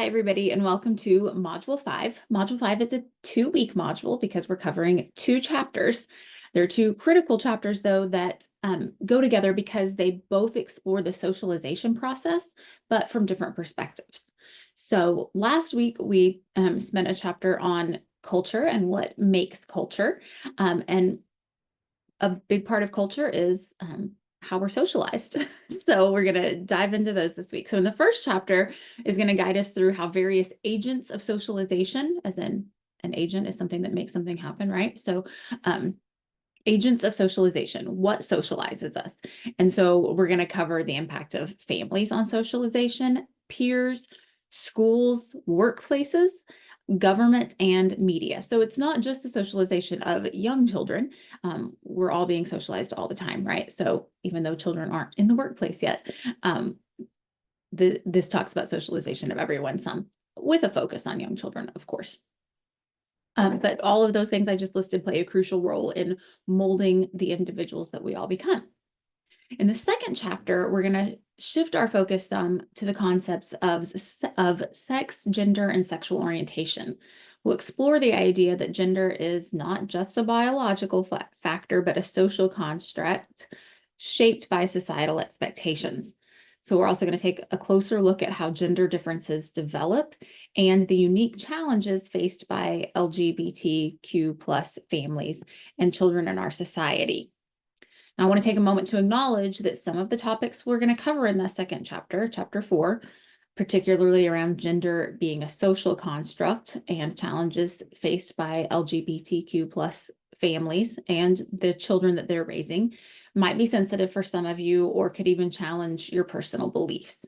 Hi, everybody, and welcome to Module 5. Module 5 is a 2-week module because we're covering 2 chapters. There are 2 critical chapters, though, that go together because they both explore the socialization process, but from different perspectives. So last week, we spent a chapter on culture and what makes culture. And a big part of culture is how we're socialized. So we're going to dive into those this week. So in the first chapter is going to guide us through how various agents of socialization, as in an agent is something that makes something happen, right? So agents of socialization, what socializes us? And so we're going to cover the impact of families on socialization, peers, schools, workplaces, government, and media. So it's not just the socialization of young children. We're all being socialized all the time, right? So even though children aren't in the workplace yet, this talks about socialization of everyone, some with a focus on young children, of course. But all of those things I just listed play a crucial role in molding the individuals that we all become. In the second chapter, we're going to shift our focus some to the concepts of sex, gender, and sexual orientation. We'll explore the idea that gender is not just a biological factor, but a social construct shaped by societal expectations. So we're also going to take a closer look at how gender differences develop and the unique challenges faced by LGBTQ plus families and children in our society. I want to take a moment to acknowledge that some of the topics we're going to cover in the second chapter, chapter 4, particularly around gender being a social construct and challenges faced by LGBTQ plus families and the children that they're raising, might be sensitive for some of you or could even challenge your personal beliefs.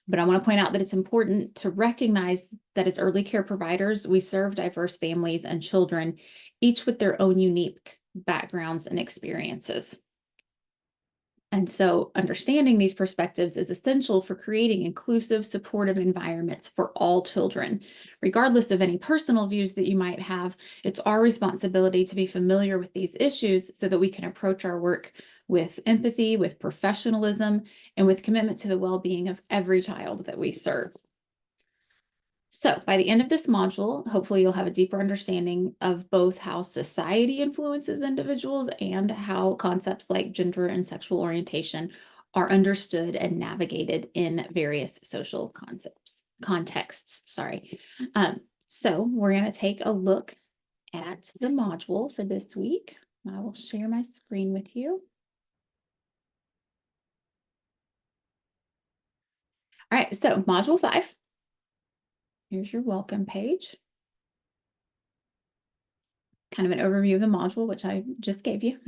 But I want to point out that it's important to recognize that as early care providers, we serve diverse families and children, each with their own unique backgrounds and experiences. And so understanding these perspectives is essential for creating inclusive, supportive environments for all children. Regardless of any personal views that you might have, it's our responsibility to be familiar with these issues so that we can approach our work with empathy, with professionalism, and with commitment to the well-being of every child that we serve. So by the end of this module, hopefully you'll have a deeper understanding of both how society influences individuals and how concepts like gender and sexual orientation are understood and navigated in various social contexts. So we're going to take a look at the module for this week. I will share my screen with you. All right, so module 5. Here's your welcome page. Kind of an overview of the module, which I just gave you.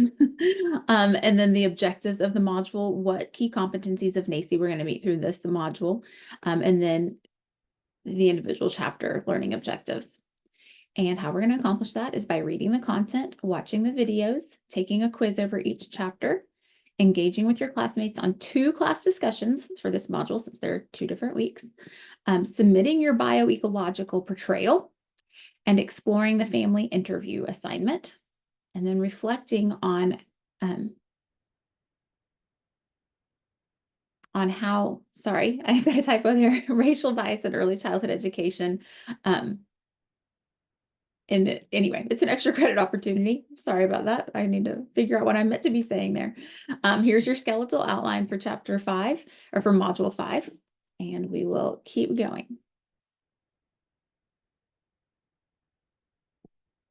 And then the objectives of the module, what key competencies of NAEYC we're going to meet through this module, and then the individual chapter learning objectives. And how we're going to accomplish that is by reading the content, watching the videos, taking a quiz over each chapter, engaging with your classmates on 2 class discussions for this module, since there are 2 different weeks, submitting your bioecological portrayal, and exploring the family interview assignment, and then reflecting on how, sorry, I got a typo there, racial bias in early childhood education. And anyway, it's an extra credit opportunity. Sorry about that. I need to figure out what I meant to be saying there. Here's your skeletal outline for chapter 5, or for module 5, and we will keep going.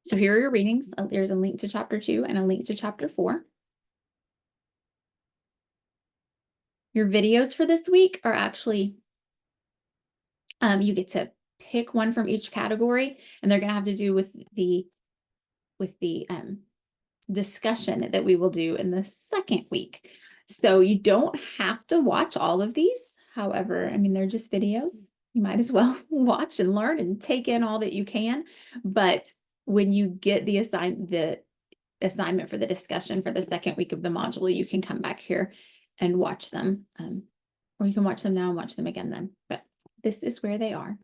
So here are your readings. There's a link to chapter 2 and a link to chapter 4. Your videos for this week are actually, you get to pick one from each category, and they're going to have to do with the discussion that we will do in the second week. So you don't have to watch all of these. However, I mean, they're just videos. You might as well watch and learn and take in all that you can. But when you get the assignment for the discussion for the second week of the module, you can come back here and watch them. Or you can watch them now and watch them again then. But this is where they are.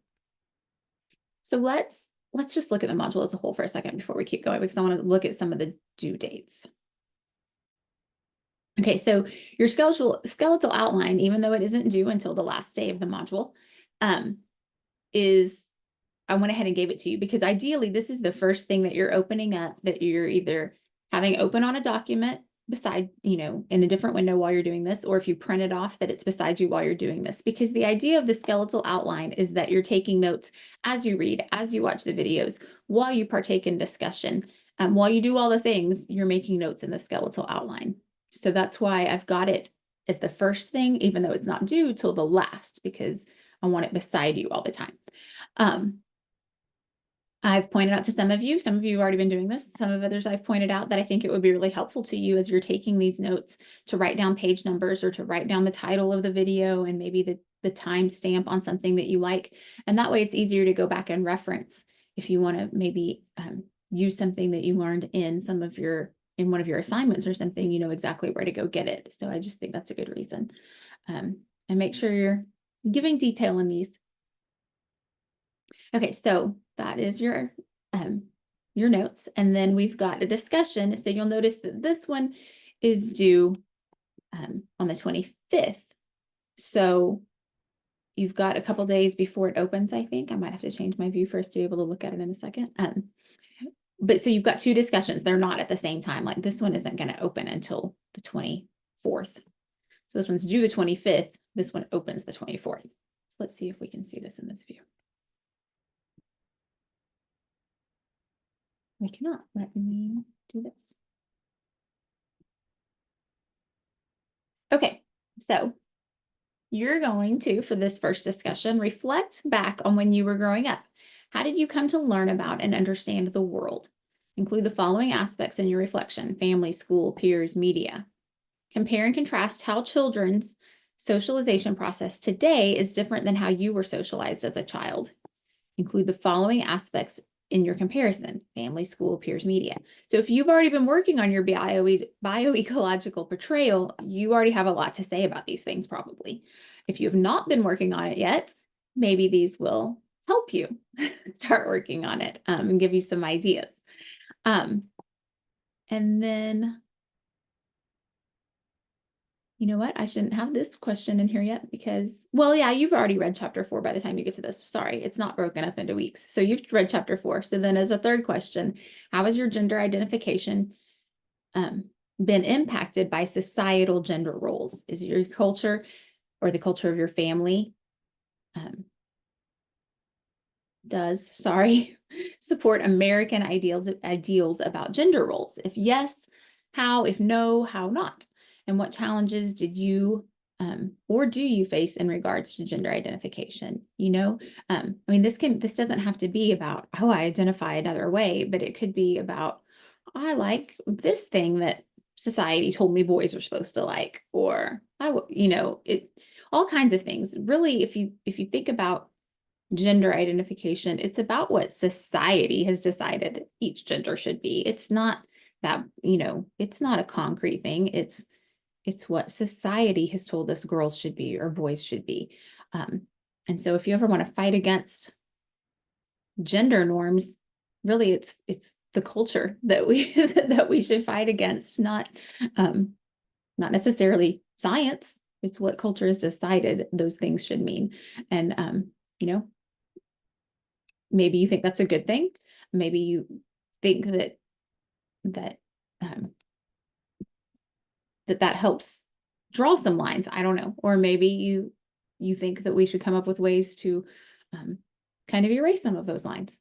So let's just look at the module as a whole for a second before we keep going, because I want to look at some of the due dates. Okay, so your skeletal outline, even though it isn't due until the last day of the module, is I went ahead and gave it to you because ideally this is the first thing that you're opening up, that you're either having open on a document beside, in a different window while you're doing this, or if you print it off, that it's beside you while you're doing this. Because the idea of the skeletal outline is that you're taking notes as you read, as you watch the videos, while you partake in discussion. While you do all the things, you're making notes in the skeletal outline. So that's why I've got it as the first thing, even though it's not due till the last, because I want it beside you all the time. I've pointed out to some of you have already been doing this. Some of others I've pointed out that I think it would be really helpful to you as you're taking these notes to write down page numbers or to write down the title of the video and maybe the time stamp on something that you like. And that way it's easier to go back and reference if you want to maybe use something that you learned in in one of your assignments or something, you know exactly where to go get it. So I just think that's a good reason. And make sure you're giving detail in these. Okay, so that is your notes. And then we've got a discussion. So you'll notice that this one is due on the 25th. So you've got a couple days before it opens, I think. I might have to change my view for us to be able to look at it in a second. But so you've got two discussions. They're not at the same time. Like this one isn't going to open until the 24th. So this one's due the 25th. This one opens the 24th. So let's see if we can see this in this view. We cannot. Let me do this. Okay, so you're going to, for this first discussion, reflect back on when you were growing up. How did you come to learn about and understand the world? Include the following aspects in your reflection: family, school, peers, media. Compare and contrast how children's socialization process today is different than how you were socialized as a child. Include the following aspects in your comparison: family, school, peers, media. So if you've already been working on your bioecological portrayal, you already have a lot to say about these things probably. If you have not been working on it yet, maybe these will help you start working on it and give you some ideas. And then, you know what? I shouldn't have this question in here yet because, well, yeah, you've already read chapter 4 by the time you get to this. Sorry, it's not broken up into weeks. So you've read chapter 4. So then as a third question, how has your gender identification been impacted by societal gender roles? Is your culture or the culture of your family support American ideals about gender roles? If yes, how? If no, how not? And what challenges did you or do you face in regards to gender identification? I mean, this doesn't have to be about, oh, I identify another way, but it could be about, I like this thing that society told me boys are supposed to like, or all kinds of things. Really, if you think about gender identification, it's about what society has decided each gender should be. It's not that, it's not a concrete thing. It's what society has told us girls should be or boys should be. And so if you ever want to fight against gender norms, really it's the culture that we that we should fight against, not necessarily science. It's what culture has decided those things should mean. And maybe you think that's a good thing. Maybe you think that helps draw some lines. I don't know. Or maybe you think that we should come up with ways to kind of erase some of those lines.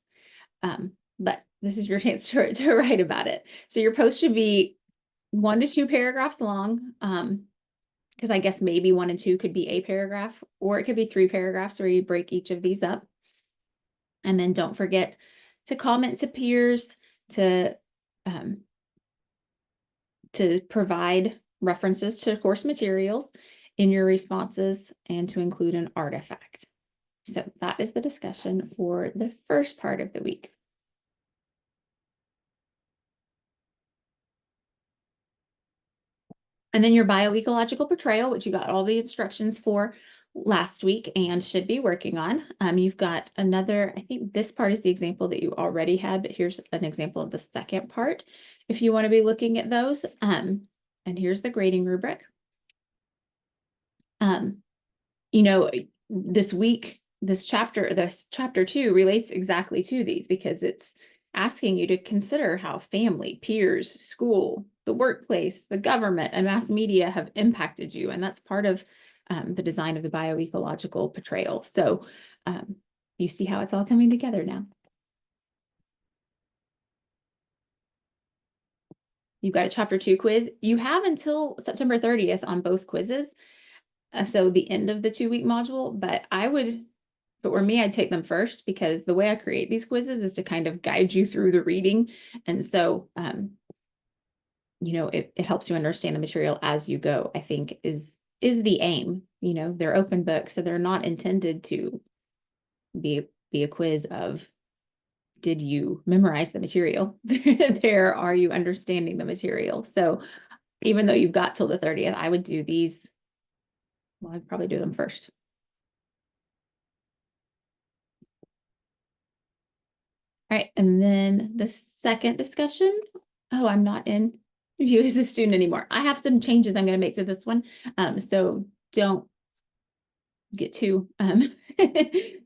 But this is your chance to write about it. So your post should be 1 to 2 paragraphs long. Because I guess maybe 1 and 2 could be a paragraph, or it could be 3 paragraphs where you break each of these up. And then don't forget to comment to peers, to provide references to course materials in your responses, and to include an artifact. So that is the discussion for the first part of the week. And then your bioecological portrayal, which you got all the instructions for last week and should be working on. You've got another, I think this part is the example that you already had, but here's an example of the second part if you want to be looking at those. And here's the grading rubric. This week, this chapter 2 relates exactly to these because it's asking you to consider how family, peers, school, the workplace, the government, and mass media have impacted you. And that's part of the design of the bioecological portrayal. So you see how it's all coming together now. You've got a chapter 2 quiz. You have until September 30th on both quizzes. So the end of the 2-week module, but if it were me, I'd take them first because the way I create these quizzes is to kind of guide you through the reading. And so, it helps you understand the material as you go, I think is the aim. They're open books, so they're not intended to be a quiz of, did you memorize the material? There, are you understanding the material? So even though you've got till the 30th, I would do these. Well, I'd probably do them first. All right, and then the second discussion. Oh, I'm not in View as a student anymore. I have some changes I'm going to make to this one. So don't get too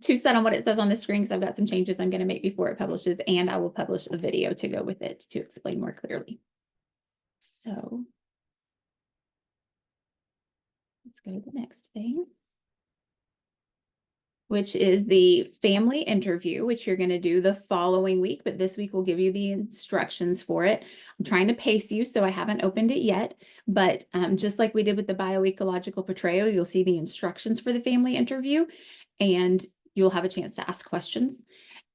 too set on what it says on the screen, because I've got some changes I'm going to make before it publishes, and I will publish a video to go with it to explain more clearly. So let's go to the next thing, which is the family interview, which you're going to do the following week, but this week we'll give you the instructions for it. I'm trying to pace you, so I haven't opened it yet, but just like we did with the bioecological portrayal, you'll see the instructions for the family interview, and you'll have a chance to ask questions.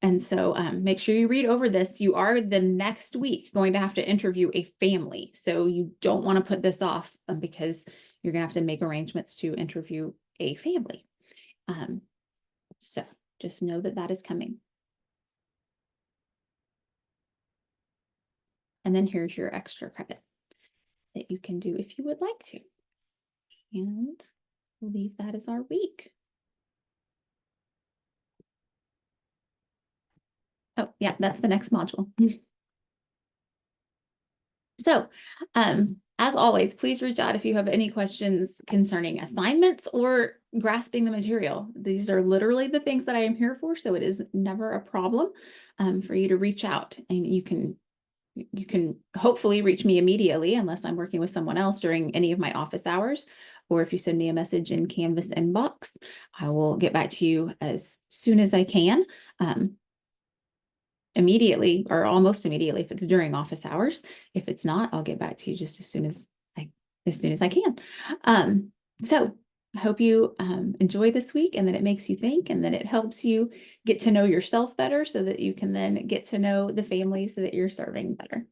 And so make sure you read over this. You are the next week going to have to interview a family, so you don't want to put this off because you're going to have to make arrangements to interview a family. So just know that that is coming. And then here's your extra credit that you can do if you would like to. And we'll leave that as our week. Oh, yeah, that's the next module. So, as always, please reach out if you have any questions concerning assignments or grasping the material. These are literally the things that I am here for, so it is never a problem for you to reach out, and you can hopefully reach me immediately unless I'm working with someone else during any of my office hours, or if you send me a message in Canvas inbox, I will get back to you as soon as I can. Immediately or almost immediately if it's during office hours. If it's not, I'll get back to you just as soon as I can. So I hope you enjoy this week, and that it makes you think, and that it helps you get to know yourself better so that you can then get to know the families that you're serving better.